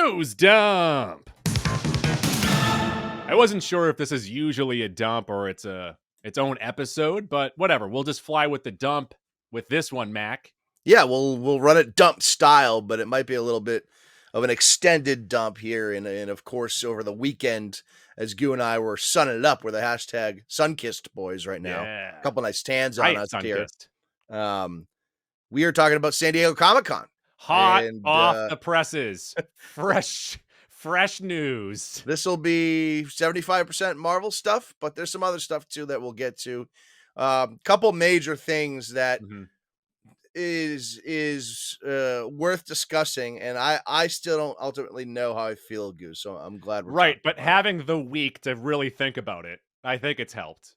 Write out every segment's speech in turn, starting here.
News dump. I wasn't sure if this is usually a dump or it's its own episode, but whatever. We'll just fly with the dump with this one, Mac. Yeah, we'll run it dump style, but it might be a little bit of an extended dump here. And of course, over the weekend, as Goo and I were sunning it up, we're the hashtag Sunkissed boys right now. Yeah. A couple nice tans on us here. Sunkissed. We are talking about San Diego Comic-Con. Hot off the presses. Fresh news. This will be 75% Marvel stuff, but there's some other stuff too that we'll get to. Couple major things that is worth discussing, and I still don't ultimately know how I feel, Goose. So I'm glad we're right. But having the week to really think about it, I think it's helped.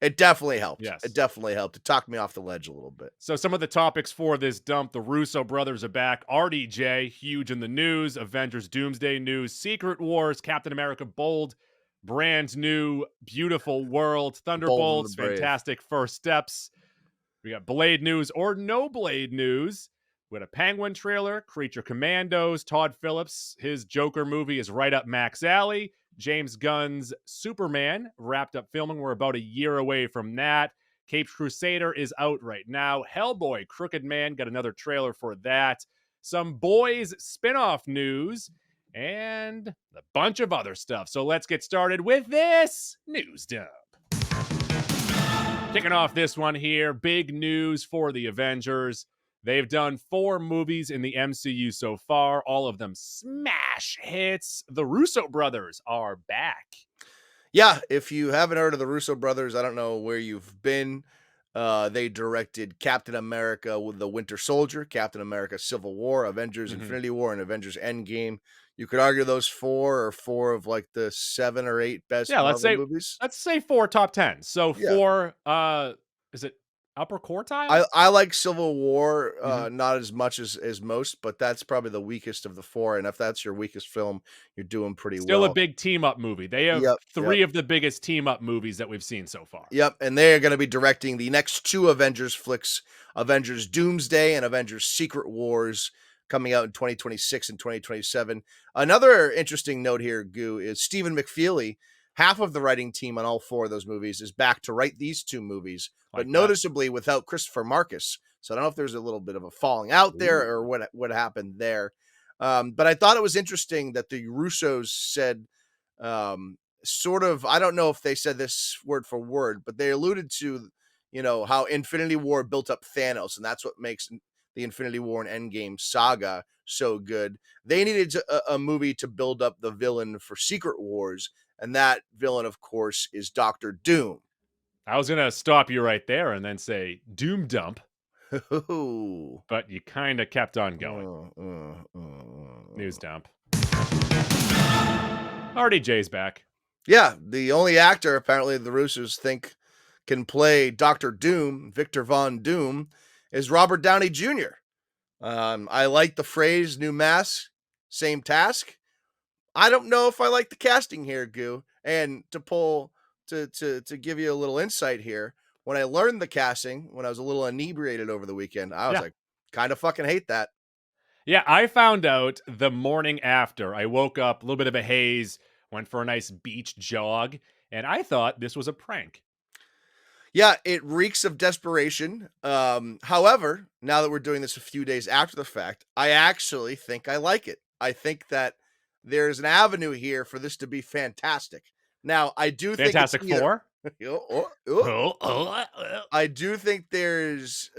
It definitely helped. Yes. It definitely helped. It talked me off the ledge a little bit. So some of the topics for this dump: the Russo brothers are back. RDJ, huge in the news. Avengers Doomsday news. Secret Wars. Captain America Bold. Brand new, beautiful world. Thunderbolts. Fantastic first steps. We got Blade news or no Blade news. We got a Penguin trailer. Creature Commandos. Todd Phillips. His Joker movie is right up Mac's alley. James Gunn's Superman wrapped up filming. We're about a year away from that. Caped Crusader is out right now. Hellboy, Crooked Man, got another trailer for that. Some Boys spinoff news and a bunch of other stuff. So let's get started with this news dump. Kicking off this one here, big news for the Avengers. They've done 4 movies in the MCU so far, all of them smash hits. The Russo brothers are back. Yeah, if you haven't heard of the Russo brothers, I don't know where you've been. They directed Captain America with the Winter Soldier, Captain America Civil War, Avengers Infinity War, and Avengers Endgame. You could argue those 4 are 4 of like the 7 or 8 best Marvel movies. Let's say 4 top 10. So 4, is it upper quartile? I like Civil War not as much as most, but that's probably the weakest of the 4. And if that's your weakest film, you're doing pretty well. Still a big team up movie. They have 3 of the biggest team up movies that we've seen so far. Yep, and they're going to be directing the next 2 Avengers flicks, Avengers Doomsday and Avengers Secret Wars, coming out in 2026 and 2027. Another interesting note here, Goo, is Stephen McFeely. Half of the writing team on all 4 of those movies is back to write these 2 movies, but noticeably without Christopher Marcus. So I don't know if there's a little bit of a falling out there or what happened there. But I thought it was interesting that the Russos said sort of, I don't know if they said this word for word, but they alluded to, how Infinity War built up Thanos, and that's what makes the Infinity War and Endgame saga so good. They needed a movie to build up the villain for Secret Wars, and that villain, of course, is Dr. Doom. I was going to stop you right there and then say Doom Dump. But you kind of kept on going. News dump. RDJ's back. Yeah, the only actor apparently the Russos think can play Dr. Doom, Victor Von Doom, is Robert Downey Jr. I like the phrase new mask, same task. I don't know if I like the casting here, Goo. And to give you a little insight here, when I learned the casting, when I was a little inebriated over the weekend, I was like, kind of fucking hate that. Yeah, I found out the morning after. I woke up, a little bit of a haze, went for a nice beach jog, and I thought this was a prank. Yeah, it reeks of desperation. However, now that we're doing this a few days after the fact, I actually think I like it. I think that there's an avenue here for this to be fantastic. Now, I do think Fantastic Four. I do think there's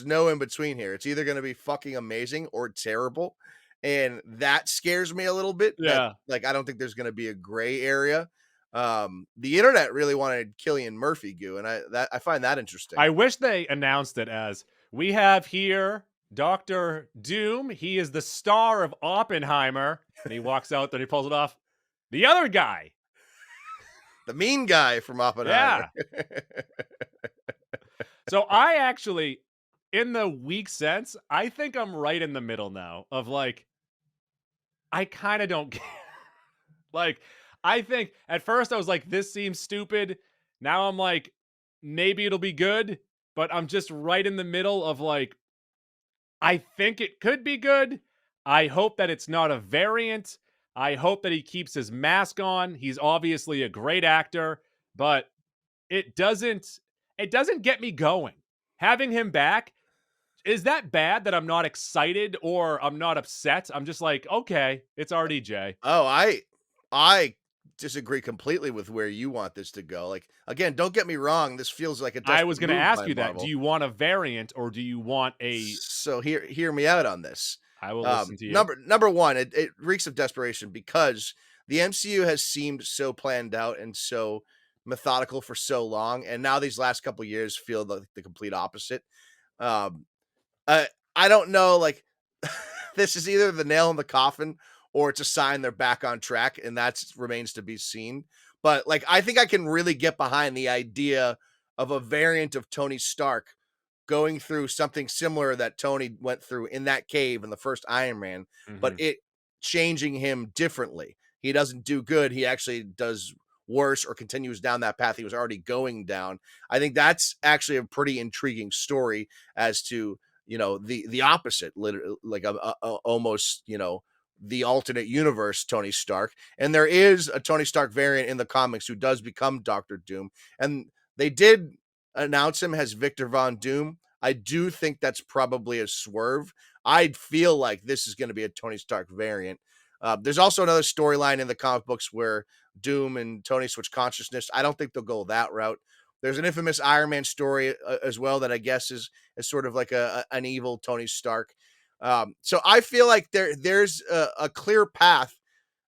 no in between here. It's either going to be fucking amazing or terrible, and that scares me a little bit. Yeah, I don't think there's going to be a gray area. The internet really wanted Cillian Murphy, Goo, and I find that interesting. I wish they announced it as, we have here Dr. Doom. He is the star of Oppenheimer. And he walks out there and he pulls it off. The other guy. The mean guy from Oppenheimer. Yeah. So I actually, in the weak sense, I think I'm right in the middle now of I kind of don't care. I think at first I was like, this seems stupid. Now I'm like, maybe it'll be good, but I'm just right in the middle of I think it could be good. I hope that it's not a variant. I hope that he keeps his mask on. He's obviously a great actor, but it doesn't it doesn't get me going. Having him back, is that bad that I'm not excited or I'm not upset? I'm just like, okay, it's RDJ. Oh, I disagree completely with where you want this to go. Like, again, don't get me wrong, this feels like a I was desperate going to move ask by you that. Do Marvel. you want a variant or do you want a So hear me out on this. I will listen to you. Number one, it reeks of desperation because the MCU has seemed so planned out and so methodical for so long, and now these last couple years feel like the complete opposite. Um, I don't know, like this is either the nail in the coffin or it's a sign they're back on track, and that remains to be seen. But like, I think I can really get behind the idea of a variant of Tony Stark going through something similar that Tony went through in that cave in the first Iron Man, but Mhm. it changing him differently. He doesn't do good. He actually does worse or continues down that path he was already going down. I think that's actually a pretty intriguing story as to, the opposite, literally, like almost, the alternate universe Tony Stark. And there is a Tony Stark variant in the comics who does become Doctor Doom. And they did announce him as Victor Von Doom. I do think that's probably a swerve. I feel like this is going to be a Tony Stark variant. There's also another storyline in the comic books where Doom and Tony switch consciousness. I don't think they'll go that route. There's an infamous Iron Man story as well that I guess is sort of like an evil Tony Stark. So I feel like there's a clear path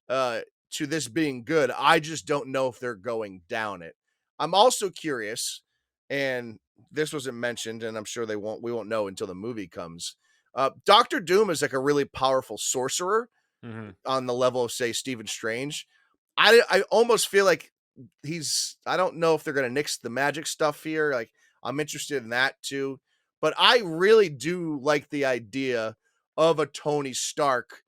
uh, to this being good. I just don't know if they're going down it. I'm also curious, and this wasn't mentioned, and I'm sure we won't know until the movie comes. Doctor Doom is like a really powerful sorcerer Mhm. on the level of, say, Stephen Strange. I almost feel like I don't know if they're gonna nix the magic stuff here. Like, I'm interested in that too. But I really do like the idea of a Tony Stark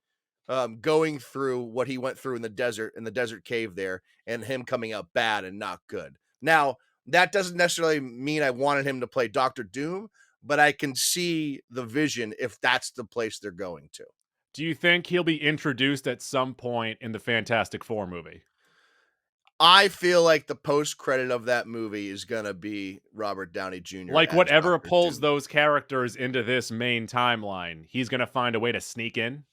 going through what he went through in the desert cave there, and him coming out bad and not good. Now, that doesn't necessarily mean I wanted him to play Doctor Doom, but I can see the vision if that's the place they're going to. Do you think he'll be introduced at some point in the Fantastic Four movie? I feel like the post credit of that movie is gonna be Robert Downey Jr. Like as whatever Doctor pulls Doom. those characters into this main timeline, he's gonna find a way to sneak in?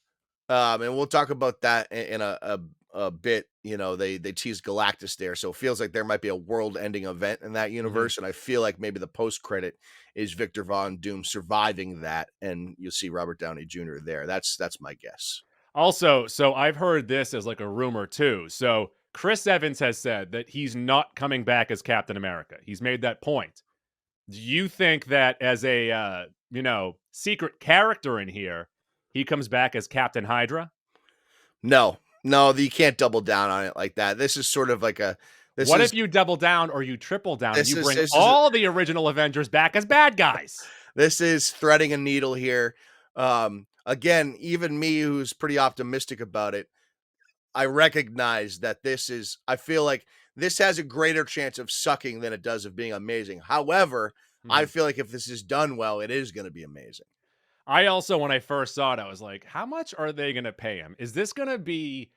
And we'll talk about that in a bit. They teased Galactus there, so it feels like there might be a world-ending event in that Mhm. universe, and I feel like maybe the post credit is Victor Von Doom surviving that, and you'll see Robert Downey Jr. there. That's my guess. Also, so I've heard this as like a rumor too. So Chris Evans has said that he's not coming back as Captain America. He's made that point. Do you think that as a secret character in here, he comes back as Captain Hydra? No, no, you can't double down on it like that. This is sort of like a this What is if you double down or you triple down and this you is bring this is all the original Avengers back as bad guys? this is threading a needle here. Again, even me, who's pretty optimistic about it, I recognize that I feel like this has a greater chance of sucking than it does of being amazing. However, I Mhm. feel like if this is done well, it is going to be amazing. I also, when I first saw it, I was like, how much are they going to pay him? Is this going to be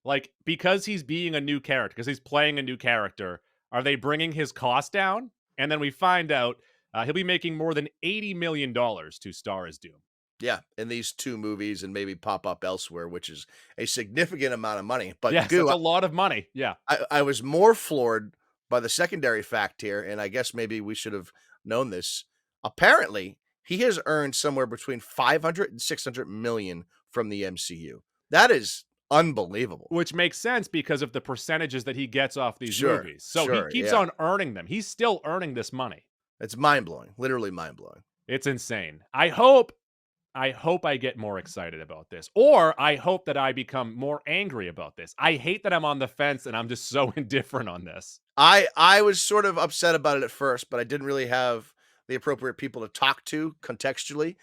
like, because he's being a new character, because he's playing a new character, are they bringing his cost down? And then we find out he'll be making more than $80 million to star as Doom. Yeah, in these two movies and maybe pop up elsewhere, which is a significant amount of money. But Yes, that's a lot of money. Yeah. I was more floored by the secondary fact here, and I guess maybe we should have known this. Apparently, he has earned somewhere between 500 and 600 million from the MCU. That is unbelievable. Which makes sense because of the percentages that he gets off these Sure, movies. So he sure, keeps yeah. on earning them. He's still earning this money. It's mind blowing, literally mind blowing. It's insane. I hope I get more excited about this. Or I hope that I become more angry about this. I hate that I'm on the fence and I'm just so indifferent on this. I was sort of upset about it at first, but I didn't really have the appropriate people to talk to contextually.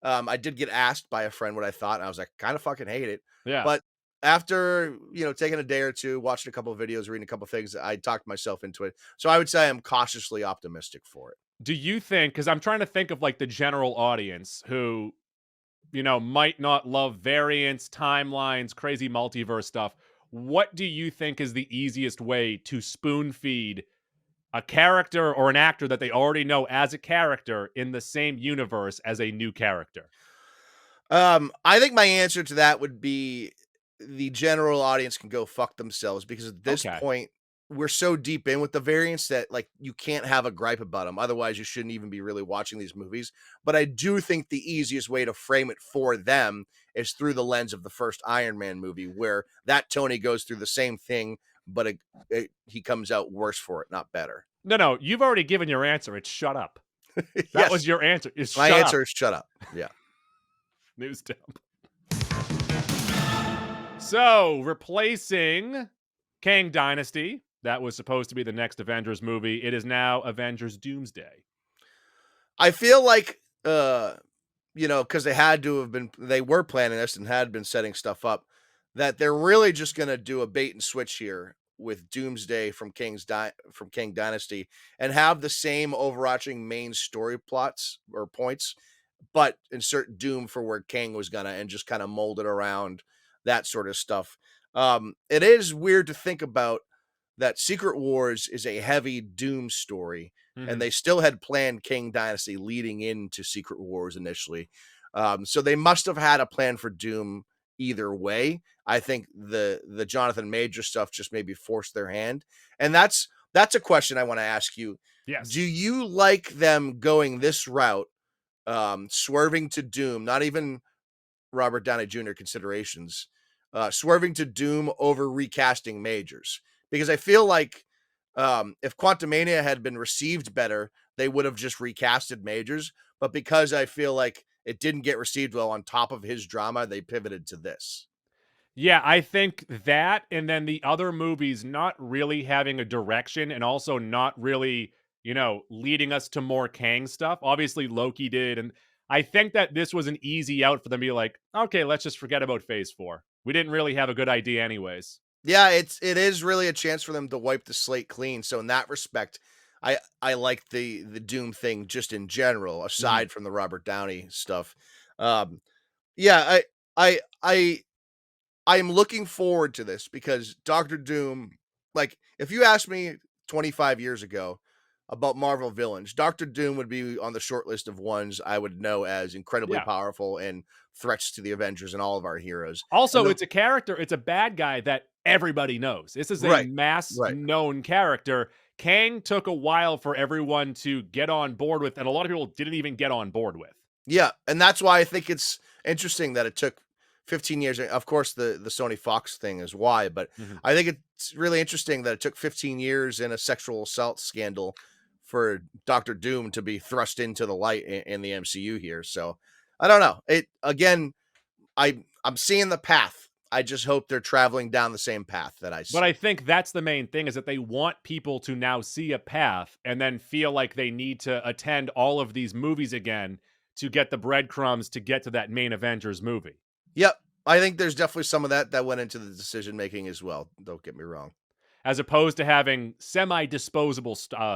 I did get asked by a friend what I thought, and I was like, kind of fucking hate it. Yeah. But after taking a day or two, watching a couple of videos, reading a couple of things, I talked myself into it. So I would say I'm cautiously optimistic for it. Do you think, because I'm trying to think of like the general audience who might not love variants, timelines, crazy multiverse stuff. What do you think is the easiest way to spoon feed a character or an actor that they already know as a character in the same universe as a new character? I think my answer to that would be the general audience can go fuck themselves because at this Okay. point we're so deep in with the variants that like you can't have a gripe about them. Otherwise, you shouldn't even be really watching these movies. But I do think the easiest way to frame it for them is through the lens of the first Iron Man movie, where that Tony goes through the same thing, but he comes out worse for it, not better. No, you've already given your answer. It's shut up. That was Yes, your answer. Is my shut up. answer is shut up. Yeah. News dump. So, replacing Kang Dynasty, that was supposed to be the next Avengers movie. It is now Avengers Doomsday. I feel like because they were planning this and had been setting stuff up, that they're really just gonna do a bait and switch here with Doomsday from from King Dynasty and have the same overarching main story plots or points, but insert Doom for where King was gonna and just kind of mold it around that sort of stuff. It is weird to think about that Secret Wars is a heavy Doom story, and Mhm. they still had planned King Dynasty leading into Secret Wars initially. So they must have had a plan for Doom either way. I think the Jonathan Major stuff just maybe forced their hand, and that's a question I want to ask you. Do Yes. you like them going this route, swerving to Doom, not even Robert Downey Jr. considerations, swerving to Doom over recasting Majors? Because I feel like if Quantumania had been received better, they would have just recasted Majors. But because I feel like it didn't get received well on top of his drama, they pivoted to this. Yeah, I think that and then the other movies not really having a direction and also not really, leading us to more Kang stuff. Obviously, Loki did. And I think that this was an easy out for them to be like, okay, let's just forget about phase 4. We didn't really have a good idea, anyways. Yeah, it is really a chance for them to wipe the slate clean. So in that respect, I like the Doom thing just in general, Mhm. aside from the Robert Downey stuff. Um, yeah, I I I'm looking forward to this because Doctor Doom, like, if you asked me 25 years ago about Marvel villains, Doctor Doom would be on the short list of ones I would know as incredibly Yeah. powerful and threats to the Avengers and all of our heroes. And Also, the it's a character, it's a bad guy that everybody knows. This is a right, mass right. known character. Kang took a while for everyone to get on board with, and a lot of people didn't even get on board with. Yeah, and that's why I think it's interesting that it took 15 years. Of course, the Sony Fox thing is why, but Mhm. I think it's really interesting that it took 15 years in a sexual assault scandal for Doctor Doom to be thrust into the light in the MCU here. So I don't know. It again, I'm seeing the path. I just hope they're traveling down the same path that I But I see. think that's the main thing is that they want people to now see a path and then feel like they need to attend all of these movies again to get the breadcrumbs to get to that main Avengers movie, Yep. I think there's definitely some of that went into the decision making as well. Don't get me wrong. as opposed to having semi-disposable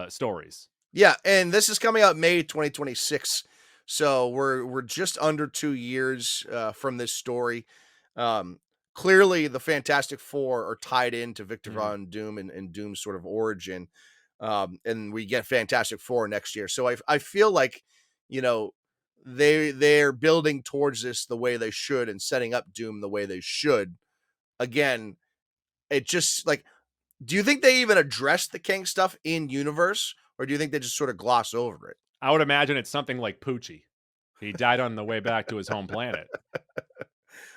stories. Yeah, and this is coming out May 2026. So we're just under 2 years from this story. Um Clearly the Fantastic Four are tied into Victor Mhm. Von Doom and Doom's sort of origin. And we get Fantastic Four next year. So I feel like, you know, they're building towards this the way they should and setting up Doom the way they should. Again, it just like, do you think they even address the King stuff in universe, or do you think they just sort of gloss over it? I would imagine it's something like Poochie. He died on the way back to his home planet.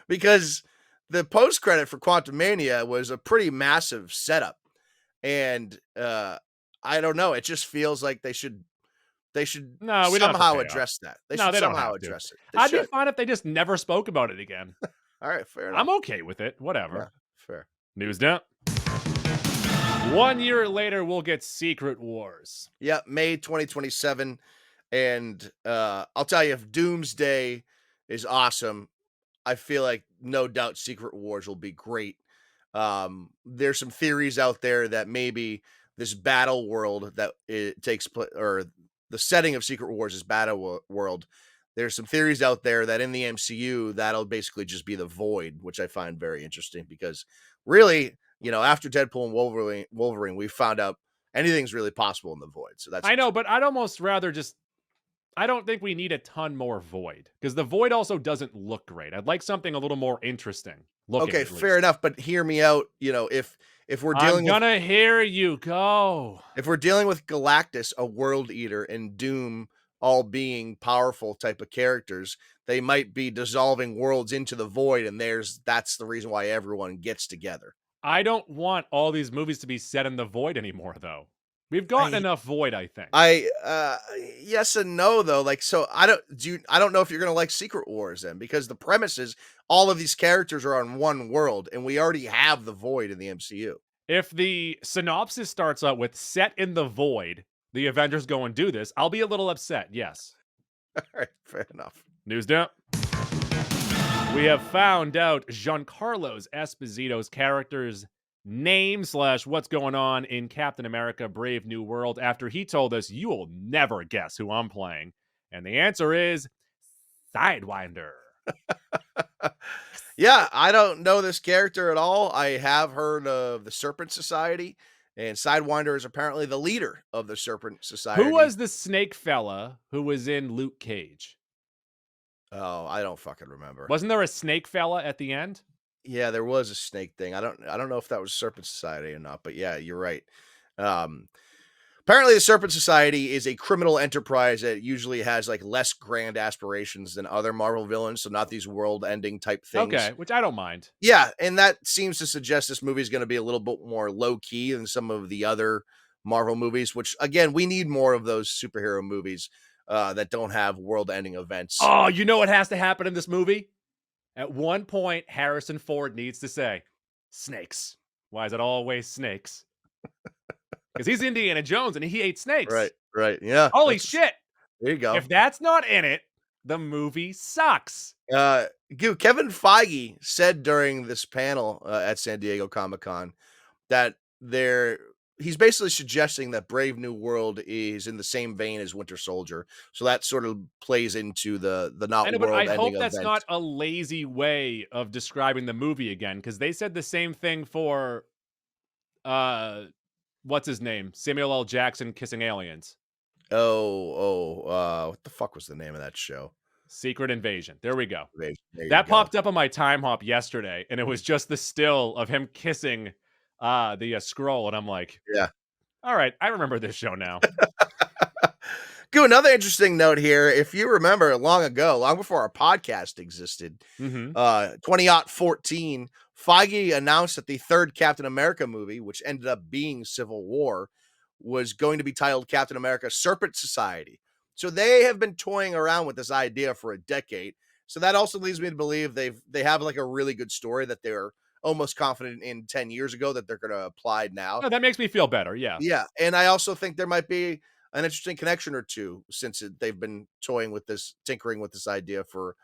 Because the post credit for Quantumania was a pretty massive setup, and I don't know. It just feels like they should No, we don't have to somehow pay up. address that. They No, should they don't somehow have to. address it. They I'd be should. fine if they just never spoke about it again. All right, fair I'm enough. okay with it. Yeah, Whatever. fair. News dump. 1 year later, we'll get Secret Wars. Yeah, May 2027, and I'll tell you, if Doomsday is awesome, I feel like no doubt Secret Wars will be great. There's some theories out there that maybe this battle world that it takes place, or the setting of Secret Wars is world. there's some theories out there that in the MCU, that'll basically just be the Void, which I find very interesting because really, after Deadpool and Wolverine, we found out anything's really possible in the Void. So that's I know, but I'd almost rather just. I don't think we need a ton more Void because the Void also doesn't look great. I'd like something a little more interesting looking, okay, at fair least. enough. But hear me out. If we're I'm dealing with gonna hear you go. if we're dealing with Galactus, a world eater, and Doom all being powerful type of characters, they might be dissolving worlds into the void, and that's the reason why everyone gets together. I don't want all these movies to be set in the Void anymore, though. We've gotten I enough Void, I think. yes and no though. Like, so I don't know if you're gonna like Secret Wars then, because the premise is all of these characters are on one world, and we already have the void in the MCU. If the synopsis starts out with set in the Void, the Avengers go and do this, I'll be a little upset, yes. All right, fair enough. News dump. We have found out Giancarlo Esposito's character's name / what's going on in Captain America Brave New World after he told us you will never guess who I'm playing. And the answer is Sidewinder. Yeah, I don't know this character at all. I have heard of the Serpent Society, and Sidewinder is apparently the leader of the Serpent Society. Who was the snake fella who was in Luke Cage? Oh, I don't fucking remember. Wasn't there a snake fella at the end? Yeah, there was a snake thing. I don't know if that was Serpent Society or not, but yeah, you're right. Um, Apparently, the Serpent Society is a criminal enterprise that usually has like less grand aspirations than other Marvel villains, so not these world-ending type things. Okay, which I don't mind. Yeah, and that seems to suggest this movie is going to be a little bit more low-key than some of the other Marvel movies, which, again, we need more of those superhero movies that don't have world-ending events. Oh, you know what has to happen in this movie? At one point, Harrison Ford needs to say, snakes. Why is it always snakes? Because he's Indiana Jones and he ate snakes. Right. Yeah. Holy shit. There you go. If that's not in it, the movie sucks. Kevin Feige said during this panel at San Diego Comic-Con that he's basically suggesting that Brave New World is in the same vein as Winter Soldier. So that sort of plays into the not I know, but I world-ending hope that's event. not a lazy way of describing the movie again, because they said the same thing for what's his name? Samuel L. Jackson kissing aliens. What the fuck was the name of that show? Secret Invasion. There we go. That popped up on my time hop yesterday, and it was just the still of him kissing the scroll, and I'm like, yeah. All right, I remember this show now. Another interesting note here. If you remember long before our podcast existed, 2014, Feige announced that the third Captain America movie, which ended up being Civil War, was going to be titled Captain America Serpent Society. So they have been toying around with this idea for a decade. So that also leads me to believe they have like a really good story that they're almost confident in 10 years ago that they're going to apply now. No, that makes me feel better. Yeah. Yeah. And I also think there might be an interesting connection or two since they've been tinkering with this idea for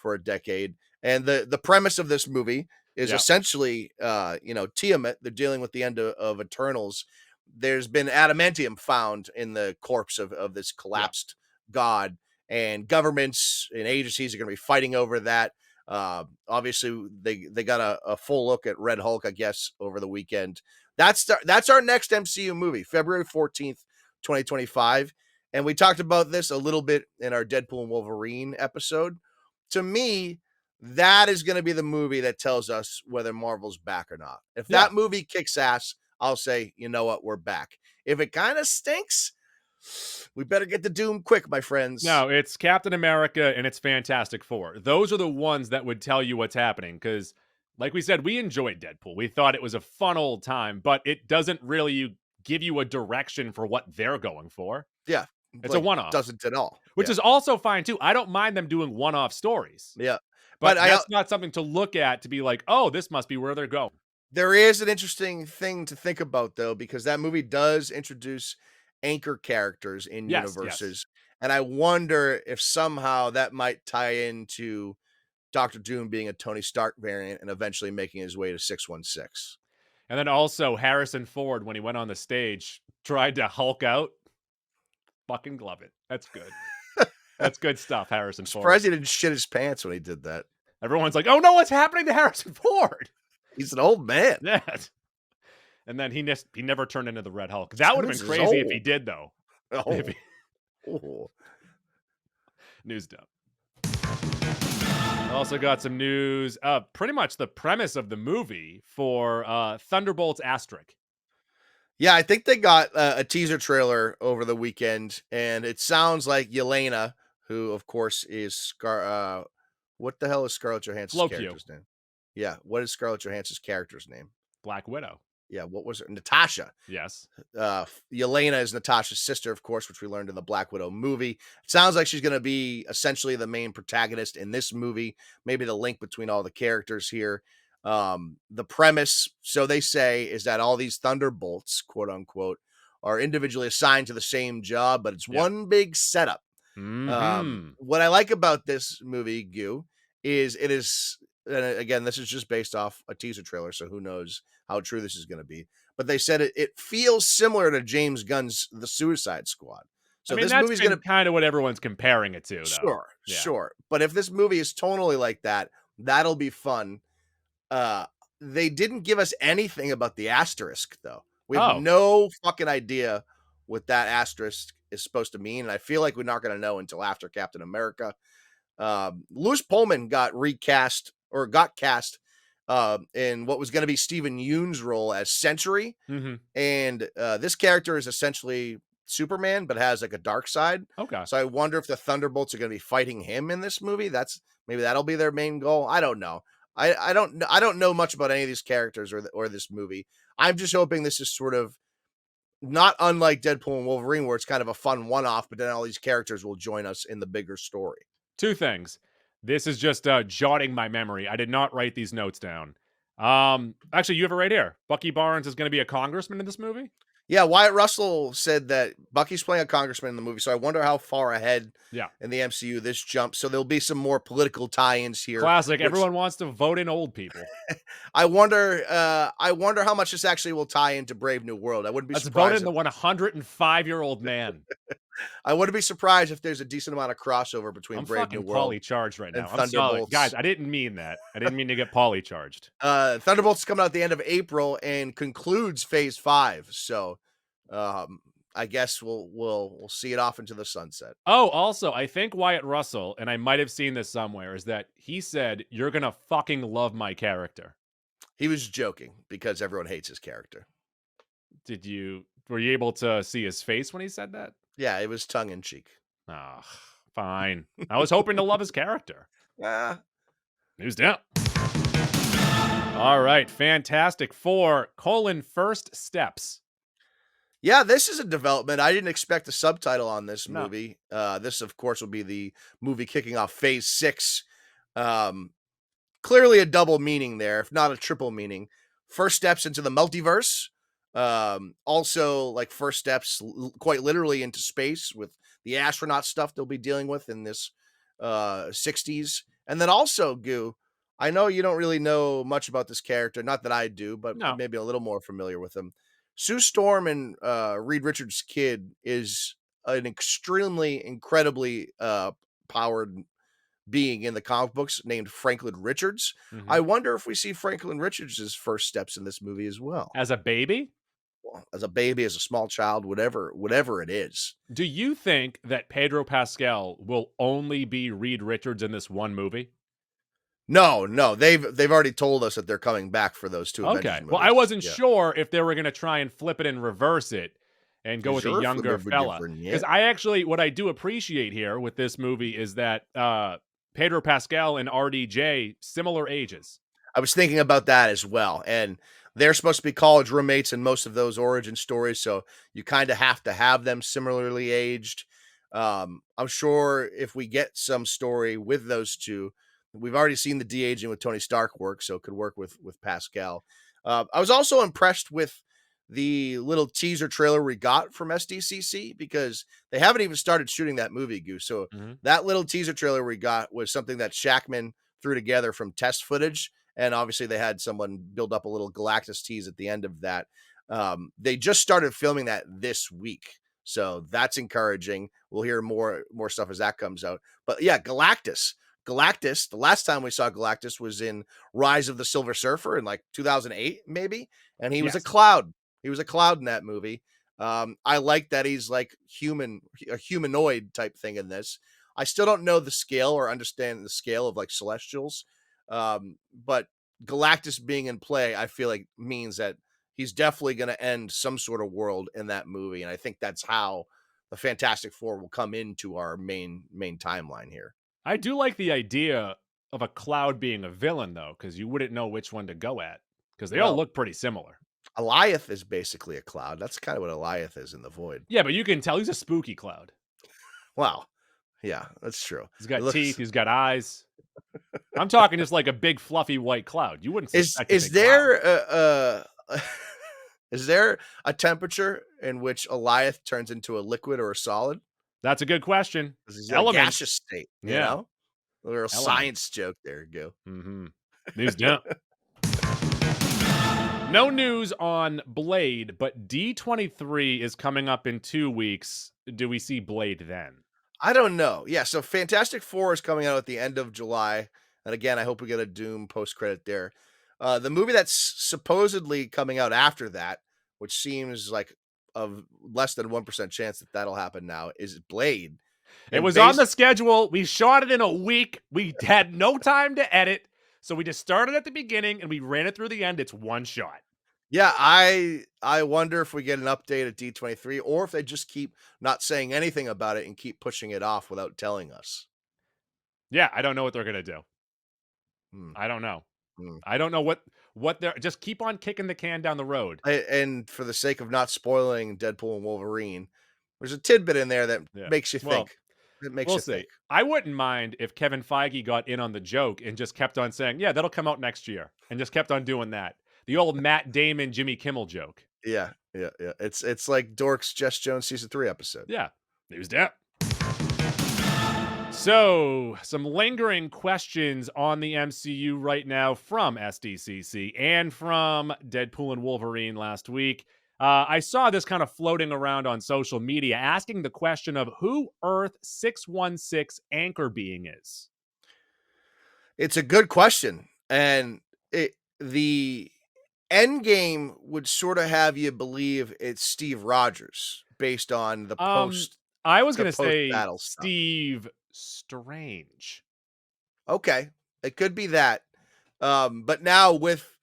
a decade. And the premise of this movie is essentially, Tiamat. They're dealing with the end of Eternals. There's been adamantium found in the corpse of this collapsed god, and governments and agencies are going to be fighting over that. Obviously, they got a full look at Red Hulk, I guess, over the weekend. That's our next MCU movie, February 14th, 2025. And we talked about this a little bit in our Deadpool and Wolverine episode. To me, that is going to be the movie that tells us whether Marvel's back or not. If that movie kicks ass, I'll say, you know what, we're back. If it kind of stinks, we better get the Doom quick, my friends. No, it's Captain America and it's Fantastic Four. Those are the ones that would tell you what's happening. Because, like we said, we enjoyed Deadpool. We thought it was a fun old time, but it doesn't really give you a direction for what they're going for. Yeah. It's a one-off. Doesn't at all. Which is also fine, too. I don't mind them doing one-off stories. Yeah. But that's not something to look at to be like, oh, this must be where they're going. There is an interesting thing to think about, though, because that movie does introduce anchor characters in universes. And I wonder if somehow that might tie into Dr. Doom being a Tony Stark variant and eventually making his way to 616. And then also Harrison Ford, when he went on the stage, tried to Hulk out. Fucking love it. That's good. That's good stuff, Harrison I'm Ford. surprised he didn't shit his pants when he did that. Everyone's like, "Oh no, what's happening to Harrison Ford?" He's an old man. Yeah. And then he never turned into the Red Hulk. That would have been Dude is crazy if he old. did, though. Oh. Oh. News dump. Also got some news. Pretty much the premise of the movie for Thunderbolts Asterisk. Yeah, I think they got a teaser trailer over the weekend, and it sounds like Yelena, who of course is what the hell is Scarlett Johansson's Loki. character's name? Yeah, what is Scarlett Johansson's character's name? Black Widow. Yeah, what was it? Natasha. Yes. Yelena is Natasha's sister, of course, which we learned in the Black Widow movie. It sounds like she's going to be essentially the main protagonist in this movie. Maybe the link between all the characters here. The premise, so they say, is that all these Thunderbolts, quote unquote, are individually assigned to the same job, but it's one big setup. What I like about this movie, Goo, is it is, and again, this is just based off a teaser trailer, so who knows how true this is going to be. But they said it feels similar to James Gunn's The Suicide Squad. So I mean, this that's movie's going to kind of what everyone's comparing it to, though. Sure, sure. But if this movie is tonally like that, that'll be fun. They didn't give us anything about the asterisk, though. We have no fucking idea what that asterisk is supposed to mean, and I feel like we're not going to know until after Captain America. Louis Pullman got cast in what was going to be Stephen Yeun's role as Sentry, and this character is essentially Superman, but has like a dark side. Okay. So I wonder if the Thunderbolts are going to be fighting him in this movie. Maybe that'll be their main goal. I don't know. I don't know much about any of these characters or this movie. I'm just hoping this is sort of not unlike Deadpool and Wolverine, where it's kind of a fun one-off, but then all these characters will join us in the bigger story. Two things. This is just jotting my memory. I did not write these notes down. Actually, you have it right here. Bucky Barnes is going to be a congressman in this movie? Yeah, Wyatt Russell said that Bucky's playing a congressman in the movie, so I wonder how far ahead in the MCU this jumps. So there'll be some more political tie-ins here. Classic. Everyone wants to vote in old people. I wonder how much this actually will tie into Brave New World. I wouldn't be surprised. Let's vote in the 105-year-old man. I wouldn't be surprised if there's a decent amount of crossover between Brave New World. I'm charged right now. I'm sorry, guys. I didn't mean that. I didn't mean to get poly charged. Thunderbolts is coming out at the end of April and concludes Phase 5. So, I guess we'll see it off into the sunset. Oh, also, I think Wyatt Russell, and I might have seen this somewhere, is that he said, "You're gonna fucking love my character." He was joking because everyone hates his character. Were you able to see his face when he said that? Yeah, it was tongue in cheek. Ah, fine. I was hoping to love his character. News down. All right, Fantastic Four: First Steps. Yeah, this is a development. I didn't expect a subtitle on this movie. This, of course, will be the movie kicking off Phase 6. Clearly a double meaning there, if not a triple meaning. First steps into the multiverse. Also, like first steps quite literally into space with the astronaut stuff they'll be dealing with in this 60s. And then also, Goo, I know you don't really know much about this character. Not that I do, but maybe a little more familiar with him. Sue Storm and Reed Richards' kid is an incredibly powered being in the comic books named Franklin Richards. I wonder if we see Franklin Richards' first steps in this movie as well. As a baby? Well, as a baby, as a small child, whatever it is. Do you think that Pedro Pascal will only be Reed Richards in this one movie? No, they've already told us that they're coming back for those two. Okay, Avengers movies. well, I wasn't sure if they were going to try and flip it and reverse it and go with a younger fella. Because what I do appreciate here with this movie is that Pedro Pascal and RDJ, similar ages. I was thinking about that as well, and they're supposed to be college roommates in most of those origin stories, so you kind of have to have them similarly aged. I'm sure if we get some story with those two, we've already seen the de-aging with Tony Stark work, so it could work with Pascal. I was also impressed with the little teaser trailer we got from SDCC because they haven't even started shooting that movie, Goose. So that little teaser trailer we got was something that Shackman threw together from test footage. And obviously they had someone build up a little Galactus tease at the end of that. They just started filming that this week. So that's encouraging. We'll hear more stuff as that comes out. But yeah, Galactus. Galactus, the last time we saw Galactus was in Rise of the Silver Surfer in like 2008, maybe. And he was a Yes. cloud. He was a cloud in that movie. I like that he's like a humanoid type thing in this. I still don't know the scale or understand the scale of like Celestials. But Galactus being in play, I feel like means that he's definitely going to end some sort of world in that movie. And I think that's how the Fantastic Four will come into our main timeline here. I do like the idea of a cloud being a villain, though, because you wouldn't know which one to go at, because they all Well, look pretty similar. Eliath is basically a cloud. That's kind of what Eliath is in The Void. Yeah, but you can tell he's a spooky cloud. Wow. Yeah, that's true. He's got teeth. He's got eyes. I'm talking just like a big fluffy white cloud. You wouldn't suspect is there a temperature in which Eliath turns into a liquid or a solid? That's a good question. Is it a gaseous state? You know? A little science joke there, go. Mm-hmm. News dump. No news on Blade, but D23 is coming up in 2 weeks. Do we see Blade then? I don't know. Yeah, so Fantastic Four is coming out at the end of July. And again, I hope we get a Doom post-credit there. The movie that's supposedly coming out after that, which seems like of less than 1% chance that that'll happen now, is Blade. It was on the schedule. We shot it in a week. We had no time to edit. So we just started at the beginning and we ran it through the end. It's one shot. Yeah, I wonder if we get an update at D23 or if they just keep not saying anything about it and keep pushing it off without telling us. Yeah, I don't know what they're going to do. I don't know. I don't know what they're just keep on kicking the can down the road. And for the sake of not spoiling Deadpool and Wolverine, there's a tidbit in there that makes you think. We'll see. I wouldn't mind if Kevin Feige got in on the joke and just kept on saying, yeah, that'll come out next year. And just kept on doing that. The old Matt Damon, Jimmy Kimmel joke. Yeah. It's like Dork's Jess Jones season 3 episode. Yeah. News depth. So, some lingering questions on the MCU right now from SDCC and from Deadpool and Wolverine last week. I saw this kind of floating around on social media asking the question of who Earth 616 anchor being is. It's a good question. And the Endgame would sort of have you believe it's Steve Rogers based on the post. I was going to say Steve Strange. Okay. It could be that. But now with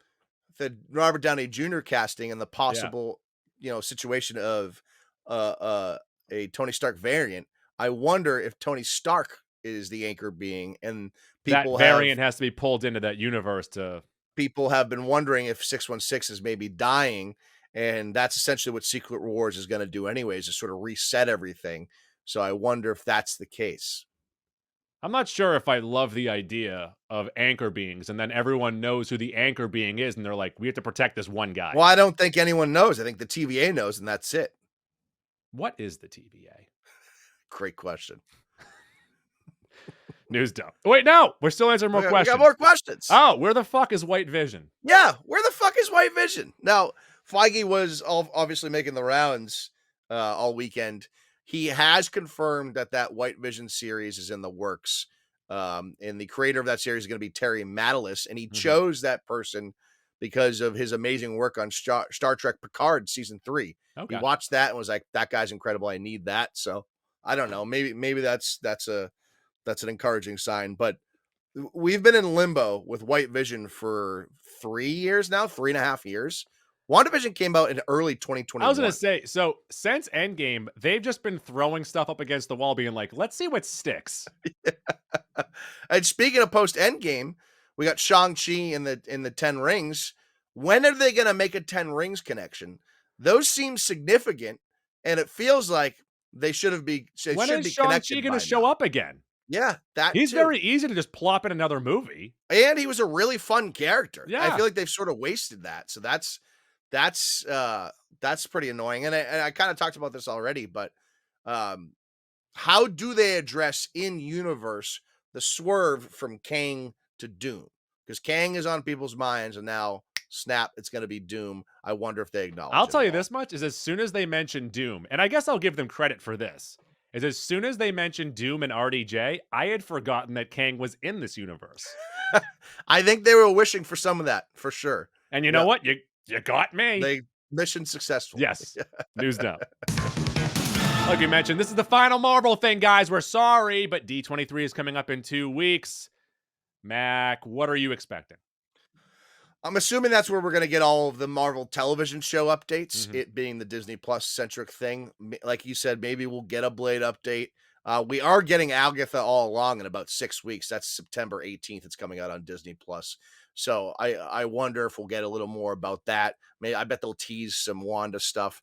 the Robert Downey Jr. casting and the possible, situation of a Tony Stark variant, I wonder if Tony Stark is the anchor being, and that variant has to be pulled into that universe to. People have been wondering if 616 is maybe dying, and that's essentially what Secret Wars is going to do anyways, is sort of reset everything. So I wonder if that's the case. I'm not sure if I love the idea of anchor beings, and then everyone knows who the anchor being is, and they're like, we have to protect this one guy. Well, I don't think anyone knows. I think the TVA knows, and that's it. What is the TVA? Great question. News dump. Wait, no, we're still answering more questions. We got more questions. Oh, where the fuck is White Vision? Yeah, where the fuck is White Vision? Now, Feige was obviously making the rounds all weekend. He has confirmed that White Vision series is in the works. And the creator of that series is going to be Terry Matalas, and he chose that person because of his amazing work on Star Trek Picard season 3. Okay. He watched that and was like, that guy's incredible. I need that. So I don't know. Maybe that's an encouraging sign, but we've been in limbo with White Vision for 3 years now, 3.5 years. WandaVision came out in early 2021. I was going to say, so since Endgame, they've just been throwing stuff up against the wall being like, let's see what sticks. And speaking of post Endgame, we got Shang-Chi in the 10 Rings. When are they going to make a 10 Rings connection? Those seem significant, and it feels like they should be when is Shang-Chi going to show up again? Yeah, he's very easy to just plop in another movie. And he was a really fun character. Yeah. I feel like they've sort of wasted that. So that's pretty annoying. And I kind of talked about this already, but how do they address in universe the swerve from Kang to Doom? Because Kang is on people's minds, and now snap, it's going to be Doom. I wonder if they acknowledge I'll it tell at you all. this much is as soon as they mention Doom, and I guess I'll give them credit for this, is as soon as they mentioned Doom and RDJ, I had forgotten that Kang was in this universe. I think they were wishing for some of that for sure. And you know Yep. what? You got me. They mission successful. Yes. News dump. Like you mentioned, this is the final Marvel thing, guys. We're sorry, but D23 is coming up in 2 weeks. Mac, what are you expecting? I'm assuming that's where we're going to get all of the Marvel television show updates, Mhm. it being the Disney Plus centric thing. Like you said, maybe we'll get a Blade update. We are getting Agatha all along in about 6 weeks. That's September 18th. It's coming out on Disney Plus. So I wonder if we'll get a little more about that. I bet they'll tease some Wanda stuff.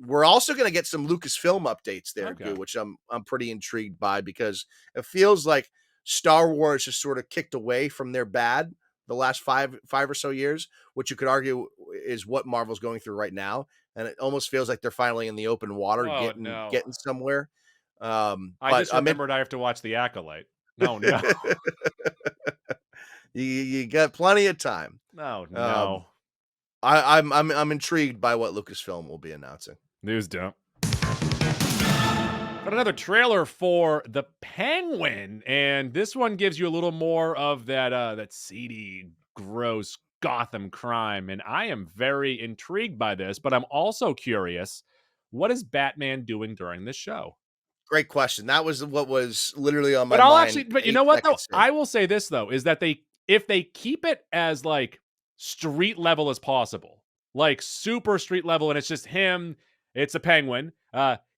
We're also going to get some Lucasfilm updates there, Okay. which I'm pretty intrigued by, because it feels like Star Wars has sort of kicked away from their bad the last five or so years, which you could argue is what Marvel's going through right now. And it almost feels like they're finally in the open water, Oh, getting no. somewhere. I But just remembered I have to watch The Acolyte. No, no. you got plenty of time. No, Um, no. I'm intrigued by what Lucasfilm will be announcing. News dump. Got another trailer for The Penguin, and this one gives you a little more of that seedy, gross Gotham crime, and I am very intrigued by this, but I'm also curious, what is Batman doing during this show? Great question. That was what was literally on my But mind you 8 know what though? seconds in. I will say this though, is that if they keep it as like street level as possible, like super street level, and it's just him, it's a penguin,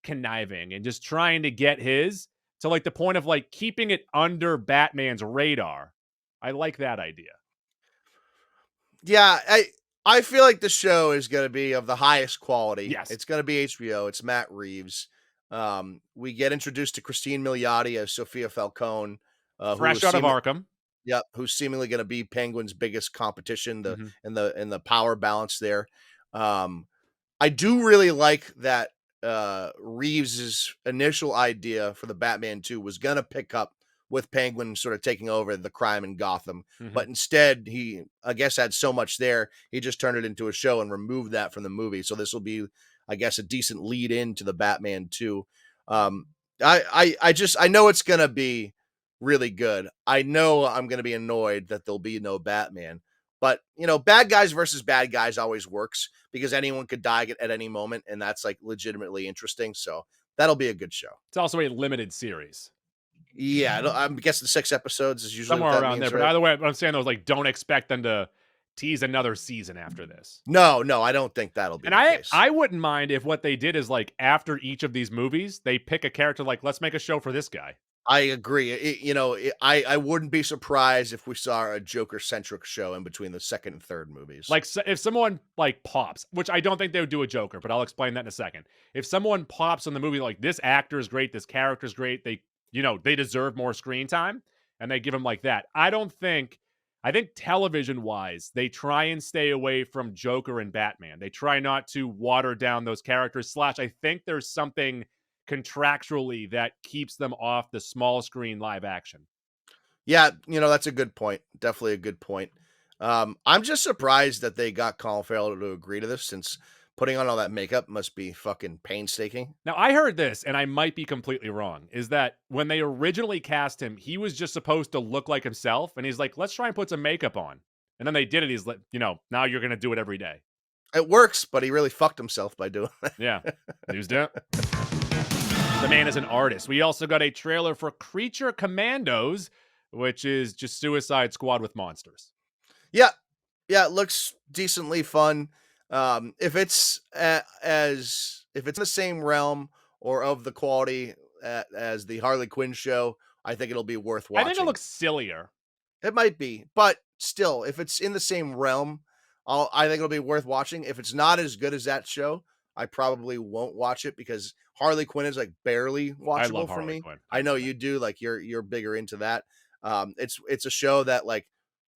conniving and just trying to get his to like the point of like keeping it under Batman's radar. I like that idea. Yeah, I feel like the show is going to be of the highest quality. Yes. It's going to be HBO. It's Matt Reeves. We get introduced to Christine Milioti as Sophia Falcone, Fresh out of Arkham. Yep, who's seemingly going to be Penguin's biggest competition. Mhm. In the power balance there. I do really like that Reeves's initial idea for the Batman 2 was going to pick up with Penguin sort of taking over the crime in Gotham. Mhm. But instead, he, I guess, had so much there, he just turned it into a show and removed that from the movie. So this will be, I guess, a decent lead into the Batman 2. I know it's going to be really good. I know I'm going to be annoyed that there'll be no Batman. But, bad guys versus bad guys always works, because anyone could die at any moment, and that's like legitimately interesting. So that'll be a good show. It's also a limited series. Yeah, I'm guessing 6 episodes is usually Somewhere what that around means, there. right? But either way, what I'm saying though is like don't expect them to tease another season after this. No, I don't think that'll be And the case. I wouldn't mind if what they did is like after each of these movies, they pick a character like, let's make a show for this guy. I agree. I wouldn't be surprised if we saw a Joker-centric show in between the second and third movies. Like if someone like pops, which I don't think they would do a Joker, but I'll explain that in a second. If someone pops in the movie like this actor is great, this character is great, they deserve more screen time, and they give them like that. I think television-wise, they try and stay away from Joker and Batman. They try not to water down those characters. / I think there's something contractually that keeps them off the small screen live action. Yeah, that's a good point. Definitely a good point. I'm just surprised that they got Colin Farrell to agree to this, since putting on all that makeup must be fucking painstaking. Now, I heard this, and I might be completely wrong, is that when they originally cast him, he was just supposed to look like himself, and he's like, let's try and put some makeup on. And then they did it. He's like, now you're going to do it every day. It works, but he really fucked himself by doing it. Yeah. News dump. The man is an artist. We also got a trailer for Creature Commandos, which is just Suicide Squad with monsters. Yeah, it looks decently fun. If it's if it's in the same realm or of the quality as the Harley Quinn show, I think it'll be worth watching. I think it looks sillier. It might be, but still, if it's in the same realm, I think it'll be worth watching. If it's not as good as that show, I probably won't watch it, because Harley Quinn is like barely watchable for Harley me. Quinn. I know you do. Like you're bigger into that. It's a show that like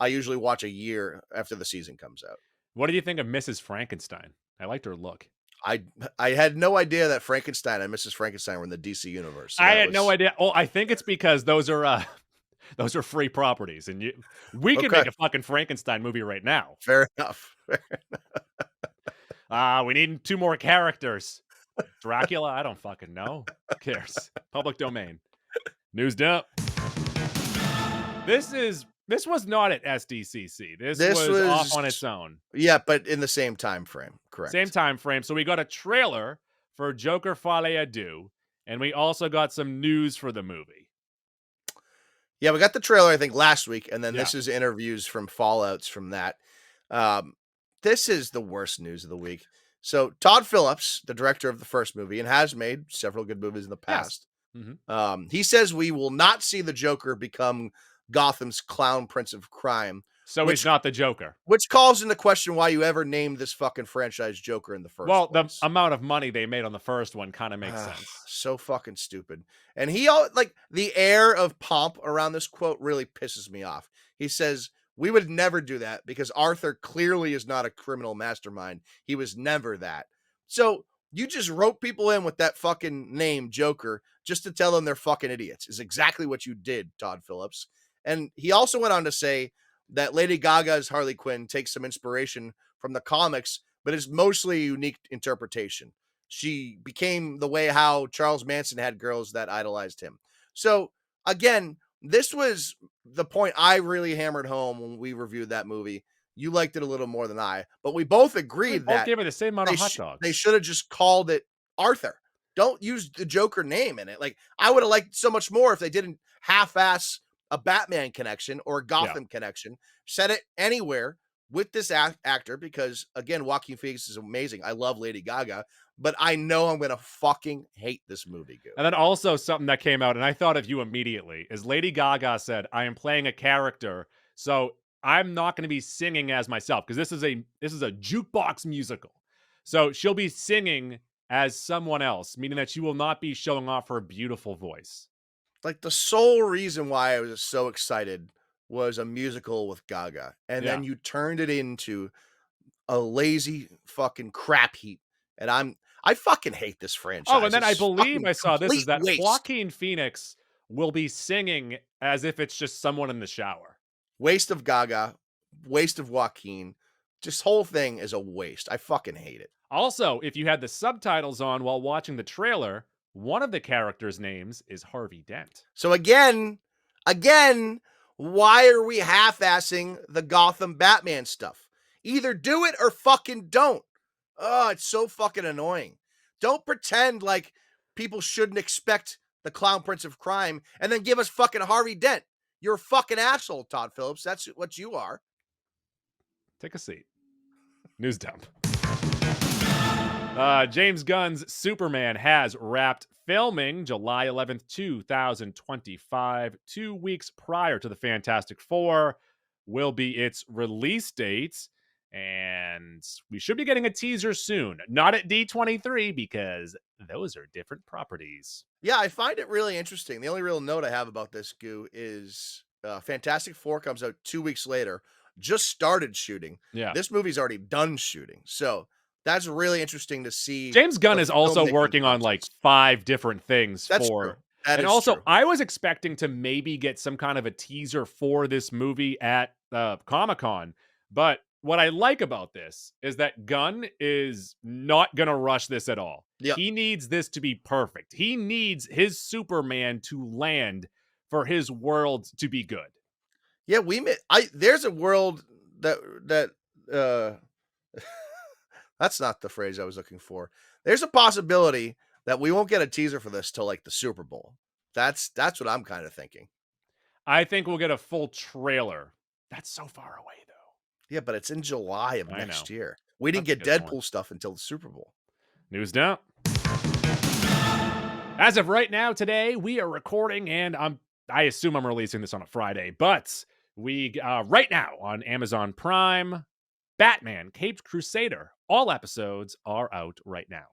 I usually watch a year after the season comes out. What do you think of Mrs. Frankenstein? I liked her look. I had no idea that Frankenstein and Mrs. Frankenstein were in the DC universe. So I had no idea. Oh, I think it's because those are Those are free properties, and we can Okay, make a fucking Frankenstein movie right now. fair enough. We need 2 more characters. Dracula? I don't fucking know. Who cares? Public domain. News dump. This was not at SDCC. This This was off was on its own. yeah, but in the same time frame, correct? Same time frame. So we got a trailer for Joker Fale Adu, and we also got some news for the movie. Yeah, we got the trailer, I think, last week, and then Yeah. this is interviews from fallouts from that. This is the worst news of the week. So Todd Phillips, the director of the first movie, and has made several good movies in the past, he says we will not see the Joker become Gotham's clown prince of crime, So he's not the Joker. which calls into question why you ever named this fucking franchise Joker in the first Well, place. the amount of money they made on the first one kind of makes sense. So fucking stupid. And like the air of pomp around this quote really pisses me off. He says, "We would never do that because Arthur clearly is not a criminal mastermind. He was never that." So you just rope people in with that fucking name, Joker, just to tell them they're fucking idiots, is exactly what you did, Todd Phillips. And he also went on to say that Lady Gaga's Harley Quinn takes some inspiration from the comics, but is mostly a unique interpretation. She became the way how Charles Manson had girls that idolized him. So again, this was the point I really hammered home when we reviewed that movie. You liked it a little more than I, but we both We agreed both that gave it the same amount of hot dogs. they should have just called it Arthur. Don't use the Joker name in it. Like, I would have liked so much more if they didn't half-ass a Batman connection or a Gotham connection. Set it anywhere with this actor because, again, Joaquin Phoenix is amazing. I love Lady Gaga, but I know I'm going to fucking hate this movie, Goo. And then also something that came out, and I thought of you immediately, is Lady Gaga said, "I am playing a character, so I'm not going to be singing as myself because this is a jukebox musical. So she'll be singing as someone else, meaning that she will not be showing off her beautiful voice." Like, the sole reason why I was so excited was a musical with Gaga, and then you turned it into a lazy fucking crap heap, and I fucking hate this franchise. Oh, and then I It's believe fucking I saw this is complete that waste. Joaquin Phoenix will be singing as if it's just someone in the shower. Waste of Gaga, waste of Joaquin. This whole thing is a waste. I fucking hate it. Also, if you had the subtitles on while watching the trailer, one of the characters' names is Harvey Dent. So again, why are we half-assing the Gotham Batman stuff? Either do it or fucking don't. Oh, it's so fucking annoying. Don't pretend like people shouldn't expect the Clown Prince of Crime and then give us fucking Harvey Dent. You're a fucking asshole, Todd Phillips. That's what you are. Take a seat. News dump. James Gunn's Superman has wrapped filming July 11th, 2025. 2 weeks prior to the Fantastic Four will be its release date. And we should be getting a teaser soon. Not at D23 because those are different properties. Yeah, I find it really interesting. The only real note I have about this, Goo, is Fantastic Four comes out 2 weeks later. Just started shooting. Yeah. This movie's already done shooting. So that's really interesting to see. James Gunn the is also filmmaking working on like process. 5 different things That's for. true. That And is also, true. I was expecting to maybe get some kind of a teaser for this movie at Comic-Con. But what I like about this is that Gunn is not going to rush this at all. Yep. He needs this to be perfect. He needs his Superman to land for his world to be good. Yeah, there's a world that that's not the phrase I was looking for. There's a possibility that we won't get a teaser for this till like the Super Bowl. That's what I'm kind of thinking. I think we'll get a full trailer. That's so far away, though. Yeah, but it's in July of I next know. year. We didn't That's a get good Deadpool point. stuff until the Super Bowl. News dump. As of right now, today, we are recording, and I assume I'm releasing this on a Friday, but we, right now on Amazon Prime, Batman Caped Crusader. All episodes are out right now.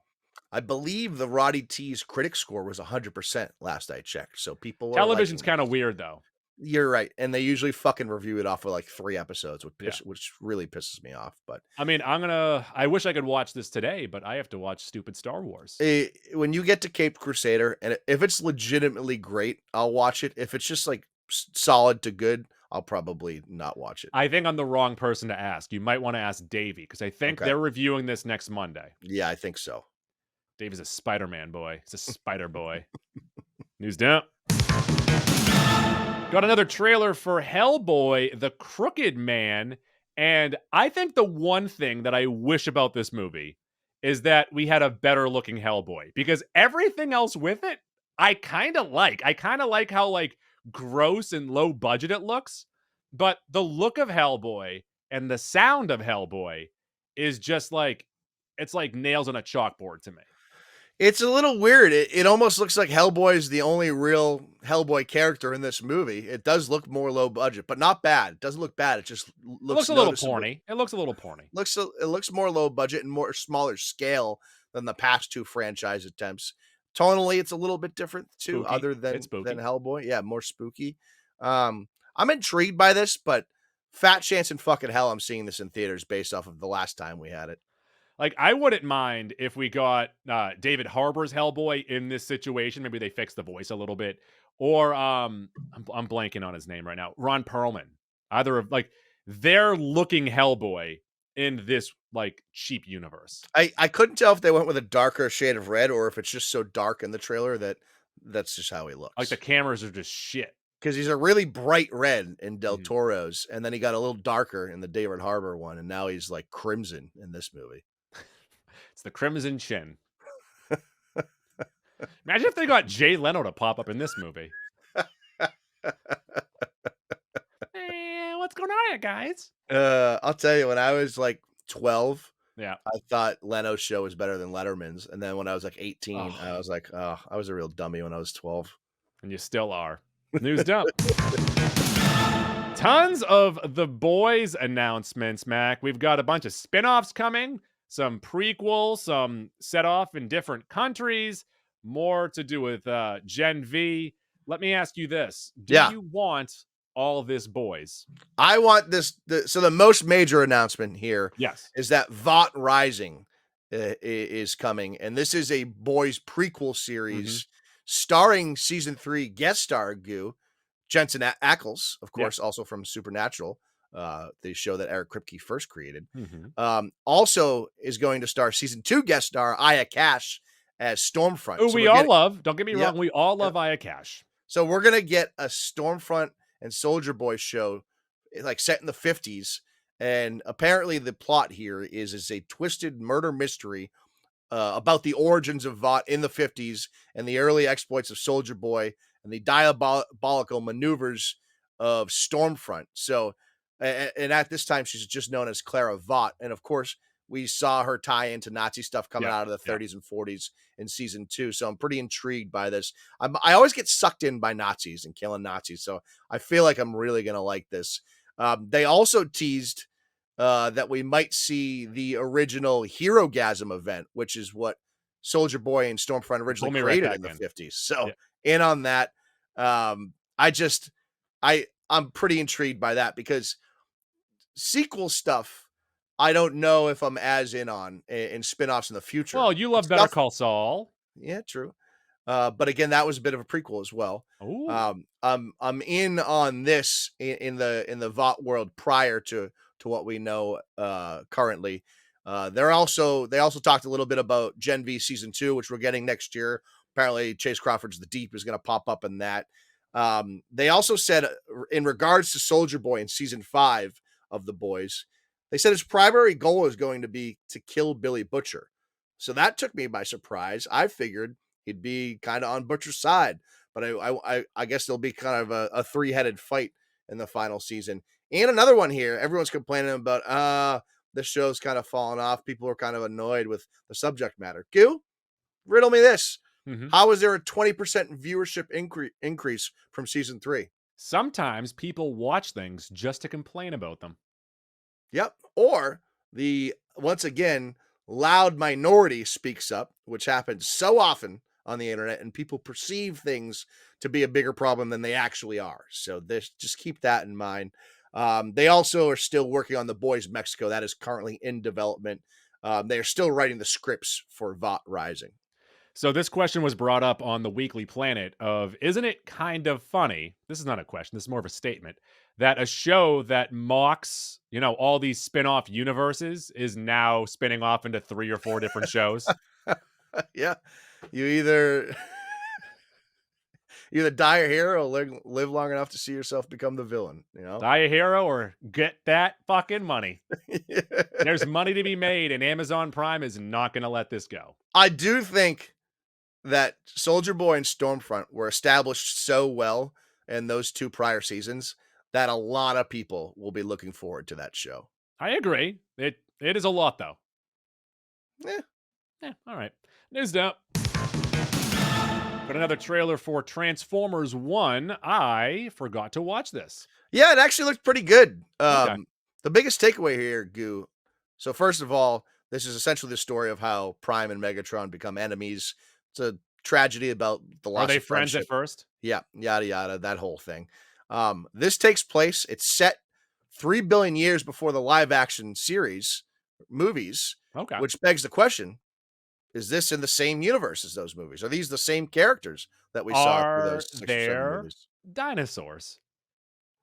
I believe the Roddy T's critic score was 100% last I checked. So people Television's are kind of weird, though. You're right. And they usually fucking review it off of like 3 episodes, which really pisses me off. But I mean, I wish I could watch this today, but I have to watch stupid Star Wars. when you get to Caped Crusader, and if it's legitimately great, I'll watch it. If it's just like solid to good, I'll probably not watch it. I think I'm the wrong person to ask. You might want to ask Davey because I think Okay. they're reviewing this next Monday. Yeah, I think so. Dave is a Spider-Man boy. He's a Spider Boy. News dump. Got another trailer for Hellboy, The Crooked Man. And I think the one thing that I wish about this movie is that we had a better looking Hellboy, because everything else with it, I kind of like. I kind of like how like gross and low budget it looks, but the look of Hellboy and the sound of Hellboy is just like, it's like nails on a chalkboard to me. It's a little weird. It almost looks like Hellboy is the only real Hellboy character in this movie. It does look more low budget, but not bad. It doesn't look bad. It just It looks looks a little noticeable. porny. It looks a little porny. It looks more low budget and more smaller scale than the past two franchise attempts. Tonally, it's a little bit different too, Spooky. other It's spooky. than Hellboy. Yeah, more spooky. I'm intrigued by this, but fat chance in fucking hell I'm seeing this in theaters based off of the last time we had it. Like, I wouldn't mind if we got David Harbour's Hellboy in this situation. Maybe they fix the voice a little bit. Or I'm blanking on his name right now. Ron Perlman. Either of, like, they're looking Hellboy in this, like, cheap universe. I couldn't tell if they went with a darker shade of red or if it's just so dark in the trailer that that's just how he looks. Like, the cameras are just shit. Because he's a really bright red in Del Mhm. Toro's, and then he got a little darker in the David Harbour one, and now he's like crimson in this movie. It's the Crimson Chin. Imagine if they got Jay Leno to pop up in this movie. What's going on here, guys? I'll tell you, when I was like 12, Yeah. I thought Leno's show was better than Letterman's, and then when I was like 18, Oh. I was like, oh, I was a real dummy when I was 12. And you still are. News dump. Tons of The Boys announcements, Mac. We've got a bunch of spin-offs coming, some prequels, some set off in different countries, more to do with Gen V. Let me ask you this. Do Yeah. you want all this Boys? I want this. So the most major announcement here Yes. is that Vought Rising is coming, and this is a Boys prequel series starring season 3 guest star Jensen Ackles, of course, also from Supernatural, the show that Eric Kripke first created. Also is going to star season 2 guest star Aya Cash as Stormfront. Who we all love. Don't get me wrong. We all love Aya Cash. So we're going to get a Stormfront and Soldier Boy show like set in the 50s. And apparently the plot here is a twisted murder mystery about the origins of Vought in the 50s and the early exploits of Soldier Boy and the diabolical maneuvers of Stormfront. So, and at this time, she's just known as Clara Vought. And of course, we saw her tie into Nazi stuff coming out of the 30s and 40s in season 2. So I'm pretty intrigued by this. I always get sucked in by Nazis and killing Nazis. So I feel like I'm really going to like this. They also teased that we might see the original Hero-gasm event, which is what Soldier Boy and Stormfront originally created in the 50s. So in on that. I'm pretty intrigued by that because sequel stuff, I don't know if I'm as in on in spinoffs in the future. Well, you love Better Call Saul. Yeah, true. But again, that was a bit of a prequel as well. I'm in on this in the Vought world prior to what we know currently. They also talked a little bit about Gen V season 2, which we're getting next year. Apparently, Chase Crawford's The Deep is going to pop up in that. They also said in regards to Soldier Boy in season 5 of The Boys, they said his primary goal is going to be to kill Billy Butcher. So that took me by surprise. I figured he'd be kind of on Butcher's side, but I guess there'll be kind of a three-headed fight in the final season. And another one here, everyone's complaining about, this show's kind of fallen off. People are kind of annoyed with the subject matter. Riddle me this. How is there a 20% viewership increase from season 3? Sometimes people watch things just to complain about them. Yep. Or once again, loud minority speaks up, which happens so often on the internet, and people perceive things to be a bigger problem than they actually are. So just keep that in mind. They also are still working on The Boys Mexico. That is currently in development. They are still writing the scripts for Vought Rising. So this question was brought up on the Weekly Planet of, isn't it kind of funny? This is not a question, this is more of a statement, that a show that mocks, all these spin-off universes is now spinning off into 3 or 4 different shows. Yeah. You either die a hero or live long enough to see yourself become the villain, Die a hero or get that fucking money. There's money to be made, and Amazon Prime is not going to let this go. I do think that Soldier Boy and Stormfront were established so well in those 2 prior seasons that a lot of people will be looking forward to that show. I agree. It is a lot, though. Yeah. All right. News dump. Got another trailer for Transformers 1. I forgot to watch this. Yeah, it actually looked pretty good. Okay. The biggest takeaway here, Goo. So first of all, this is essentially the story of how Prime and Megatron become enemies. It's a tragedy about the loss Are they of friends friendship. at first? Yeah, yada yada, that whole thing. This takes place. It's set 3 billion years before the live action series movies, Okay. which begs the question: is this in the same universe as those movies? Are these the same characters that we saw through Are those 6 or 7 there movies? dinosaurs?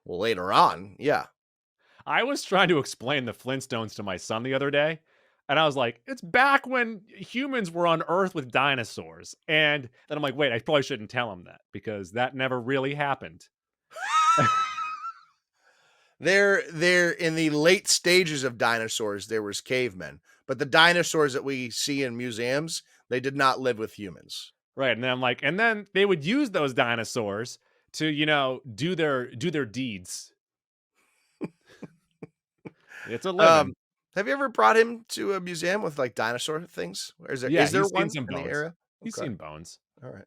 Well, later on, yeah. I was trying to explain the Flintstones to my son the other day, and I was like, it's back when humans were on Earth with dinosaurs. And then I'm like, wait, I probably shouldn't tell him that because that never really happened. They're in the late stages of dinosaurs. There was cavemen, but the dinosaurs that we see in museums, they did not live with humans. Right. And then I'm like, and then they would use those dinosaurs to, do their deeds. It's a living. Have you ever brought him to a museum with like dinosaur things? Or is there He's one seen some in the bones. area? He's Okay. seen Bones. All right.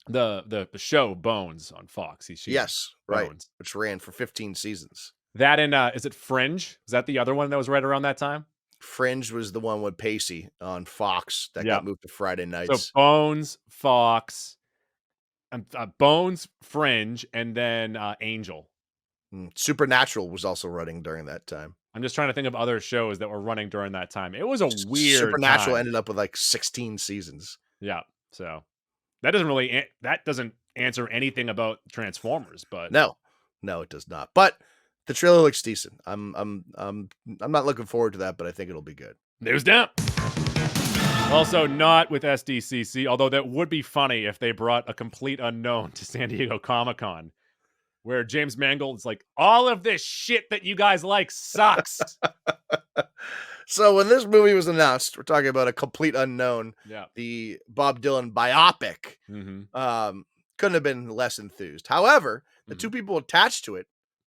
The show Bones on Fox. He's seen Yes, right. Bones. Which ran for 15 seasons. That and is it Fringe? Is that the other one that was right around that time? Fringe was the one with Pacey on Fox that got moved to Friday nights. So Bones, Fox, Bones, Fringe, and then Angel. Supernatural was also running during that time. I'm just trying to think of other shows that were running during that time. It was a weird Supernatural time. ended up with like 16 seasons. Yeah. So that doesn't answer anything about Transformers, but No, it does not. But the trailer looks decent. I'm not looking forward to that, but I think it'll be good. News dump. Also not with SDCC, although that would be funny if they brought a complete unknown to San Diego Comic-Con, where James Mangold's like, all of this shit that you guys like sucks. So when this movie was announced, we're talking about a complete unknown. Yeah. The Bob Dylan biopic. Couldn't have been less enthused. However, the 2 people attached to it,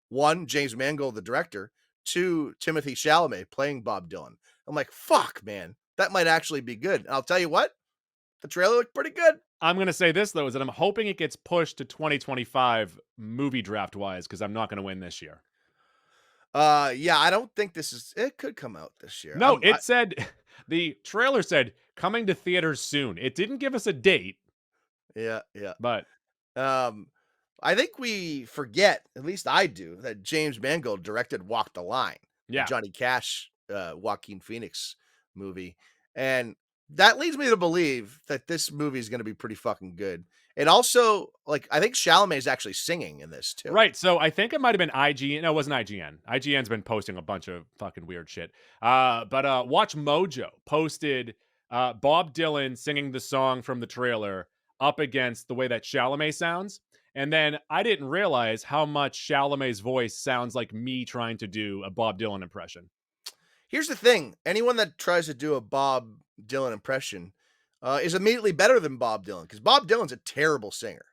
1, James Mangold, the director, 2, Timothy Chalamet playing Bob Dylan. I'm like, fuck, man, that might actually be good. And I'll tell you what, the trailer looked pretty good. I'm going to say this, though, is that I'm hoping it gets pushed to 2025 movie draft-wise, because I'm not going to win this year. Yeah, I don't think it could come out this year. No, the trailer said, coming to theaters soon. It didn't give us a date. Yeah. But I think we forget, at least I do, that James Mangold directed Walk the Line. Yeah. The Johnny Cash, Joaquin Phoenix movie. And that leads me to believe that this movie is going to be pretty fucking good. And also, like, I think Chalamet is actually singing in this too. Right. So I think it might have been IGN. No, it wasn't IGN. IGN's been posting a bunch of fucking weird shit. But Watch Mojo posted Bob Dylan singing the song from the trailer up against the way that Chalamet sounds. And then I didn't realize how much Chalamet's voice sounds like me trying to do a Bob Dylan impression. Here's the thing. Anyone that tries to do a Bob Dylan impression is immediately better than Bob Dylan, because Bob Dylan's a terrible singer.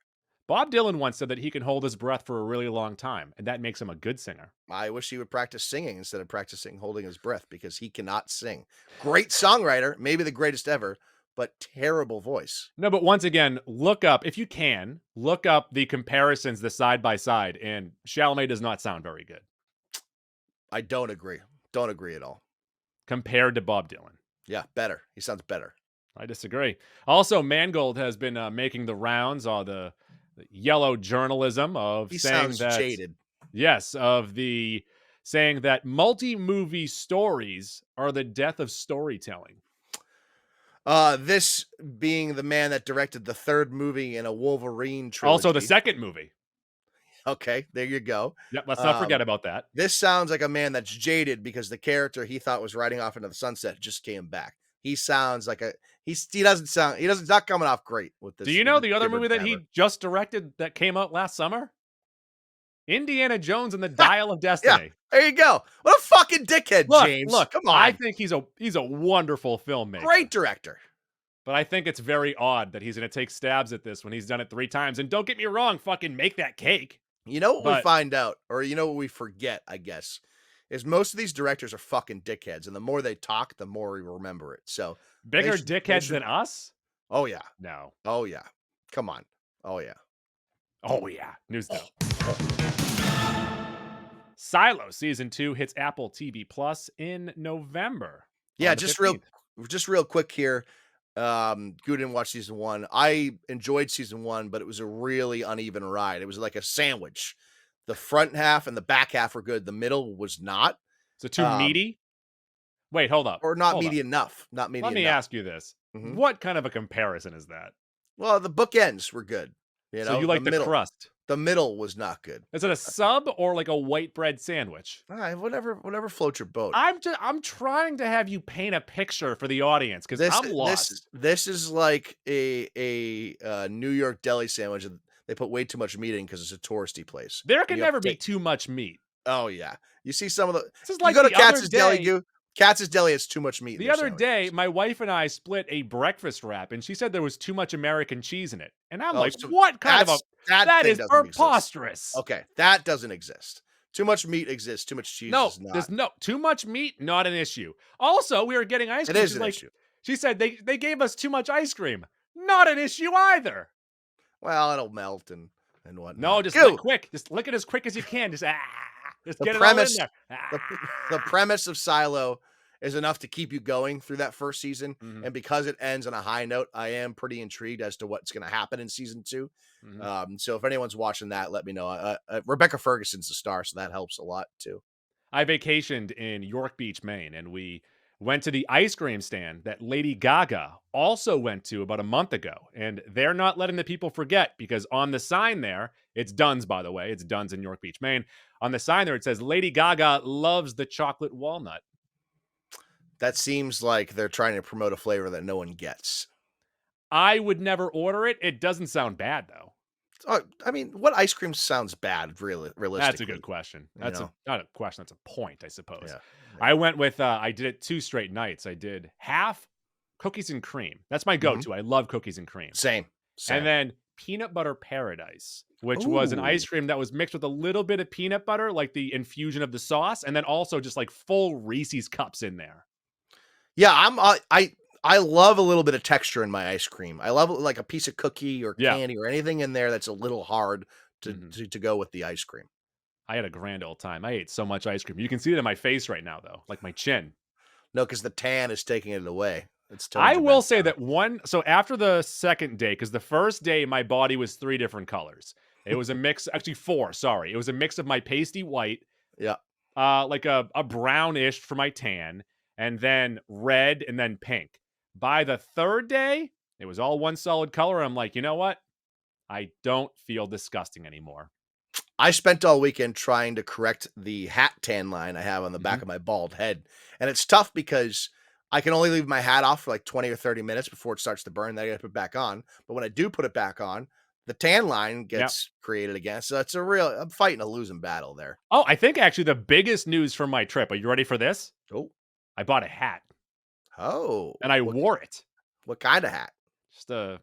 Bob Dylan once said that he can hold his breath for a really long time, and that makes him a good singer. I wish he would practice singing instead of practicing holding his breath, because he cannot sing. Great songwriter, maybe the greatest ever, but terrible voice. No, but once again, if you can, look up the comparisons, the side by side, and Chalamet does not sound very good. I don't agree. Don't agree at all. Compared to Bob Dylan. Yeah, better. He sounds better. I disagree. Also, Mangold has been making the rounds on the yellow journalism of saying that jaded. Yes, saying that multi-movie stories are the death of storytelling. This being the man that directed the third movie in a Wolverine trilogy. Also, the second movie. Okay, there you go. Yep, let's not forget about that. This sounds like a man that's jaded because the character he thought was riding off into the sunset just came back. He sounds like he's not coming off great with this. Do you know the other movie that Jabber. he just directed that came out last summer? Indiana Jones and the Dial of Destiny. There you go. What a fucking dickhead, James. Look, come on. I think he's a wonderful filmmaker. Great director. But I think it's very odd that he's going to take stabs at this when he's done it 3 times. And don't get me wrong, fucking make that cake. You know what we find out, or you know what we forget, I guess, is most of these directors are fucking dickheads. And the more they talk, the more we remember it. So bigger dickheads than us? Oh, yeah. No. Oh, yeah. Come on. Oh, yeah. Oh, yeah. News though. Silo Season 2 hits Apple TV Plus in November. Yeah, just real quick here. Gu didn't watch season 1. I enjoyed season 1, but it was a really uneven ride. It was like a sandwich. The front half and the back half were good. The middle was not. So too meaty? Wait, hold up. Or not meaty enough. Not meaty enough. Let me ask you this. Mhm. What kind of a comparison is that? Well, the bookends were good. You know, so you like the crust? The middle was not good. Is it a sub or like a white bread sandwich? Whatever floats your boat. I'm trying to have you paint a picture for the audience because I'm lost. This is like a New York deli sandwich. They put way too much meat in because it's a touristy place. There can never be too much meat. Oh yeah, you see some of the. This is like you go to Katz's Deli. Katz's Deli has too much meat. The other day, my wife and I split a breakfast wrap, and she said there was too much American cheese in it. And I'm like, so what kind of that is preposterous. Okay, that doesn't exist. Too much meat exists. Too much cheese is not. There's too much meat, not an issue. Also, we were getting ice cream. It is an issue. She said they gave us too much ice cream. Not an issue either. Well, it'll melt and whatnot. No, just lick quick. Just lick it as quick as you can. Just get it all in there. The premise of Silo is enough to keep you going through that first season. Mm-hmm. And because it ends on a high note, I am pretty intrigued as to what's going to happen in season 2. Mm-hmm. So if anyone's watching that, let me know. Rebecca Ferguson's the star, so that helps a lot too. I vacationed in York Beach, Maine, and we went to the ice cream stand that Lady Gaga also went to about a month ago. And they're not letting the people forget because on the sign there, it's Dunn's, by the way. It's Dunn's in York Beach, Maine. On the sign there, it says Lady Gaga loves the chocolate walnut. That seems like they're trying to promote a flavor that no one gets. I would never order it. It doesn't sound bad, though. I mean, what ice cream sounds bad, realistically? That's a good question. That's not a question. That's a point, I suppose. Yeah. I went with, I did it 2 straight nights. I did half cookies and cream. That's my go-to. I love cookies and cream. Same. And then peanut butter paradise, which was an ice cream that was mixed with a little bit of peanut butter, like the infusion of the sauce, and then also just like full Reese's cups in there. Yeah, I love a little bit of texture in my ice cream. I love like a piece of cookie or candy or anything in there that's a little hard to go with the ice cream. I had a grand old time. I ate so much ice cream. You can see it in my face right now, though, like my chin. No, because the tan is taking it away. I will say that so after the second day, because the first day my body was 3 different colors. It was a mix, actually 4, sorry. It was a mix of my pasty white, like a brownish for my tan, and then red, and then pink. By the third day, it was all one solid color. I'm like, you know what? I don't feel disgusting anymore. I spent all weekend trying to correct the hat tan line I have on the back of my bald head. And it's tough because I can only leave my hat off for like 20 or 30 minutes before it starts to burn. Then I got to put it back on. But when I do put it back on, the tan line gets created again. So it's I'm fighting a losing battle there. Oh, I think actually the biggest news from my trip. Are you ready for this? Oh. I bought a hat. Oh. And I wore it. What kind of hat? Just a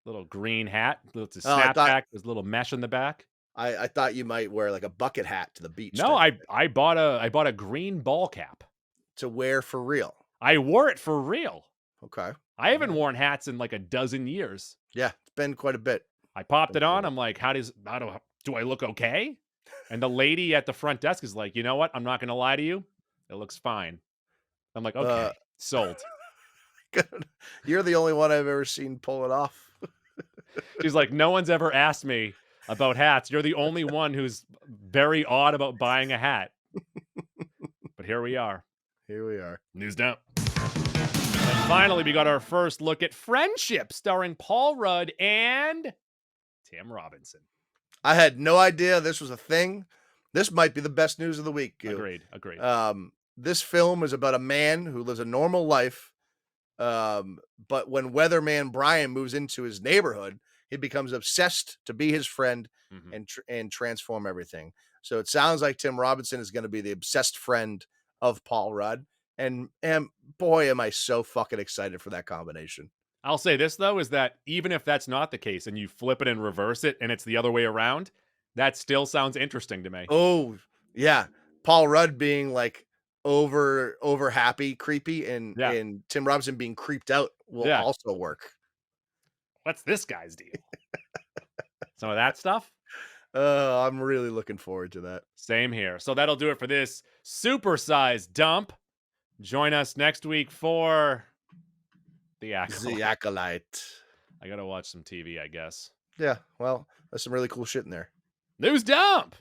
little green hat. It's a snapback. There's a little mesh in the back. I thought you might wear like a bucket hat to the beach. No, I bought a green ball cap. To wear for real. I wore it for real. Okay. I haven't worn hats in like a dozen years. Yeah, it's been quite a bit. I popped it on. I'm like, do I look okay? And the lady at the front desk is like, you know what? I'm not going to lie to you. It looks fine. I'm like, okay, sold. You're the only one I've ever seen pull it off. She's like, no one's ever asked me about hats. You're the only one who's very odd about buying a hat. But here we are. Here we are. News down. finally, we got our first look at Friendship, starring Paul Rudd and Tim Robinson. I had no idea this was a thing. This might be the best news of the week, Goo. Agreed. This film is about a man who lives a normal life, but when weatherman Brian moves into his neighborhood, he becomes obsessed to be his friend and transform everything. So it sounds like Tim Robinson is going to be the obsessed friend of Paul Rudd. And boy, am I so fucking excited for that combination. I'll say this, though, is that even if that's not the case and you flip it and reverse it and it's the other way around, that still sounds interesting to me. Oh, yeah. Paul Rudd being like over happy, creepy, and Tim Robinson being creeped out will also work. What's this guy's deal? Some of that stuff? I'm really looking forward to that. Same here. So that'll do it for this supersized dump. Join us next week for The Acolyte. The Acolyte. I gotta watch some TV, I guess. Yeah, well, there's some really cool shit in there. News dump!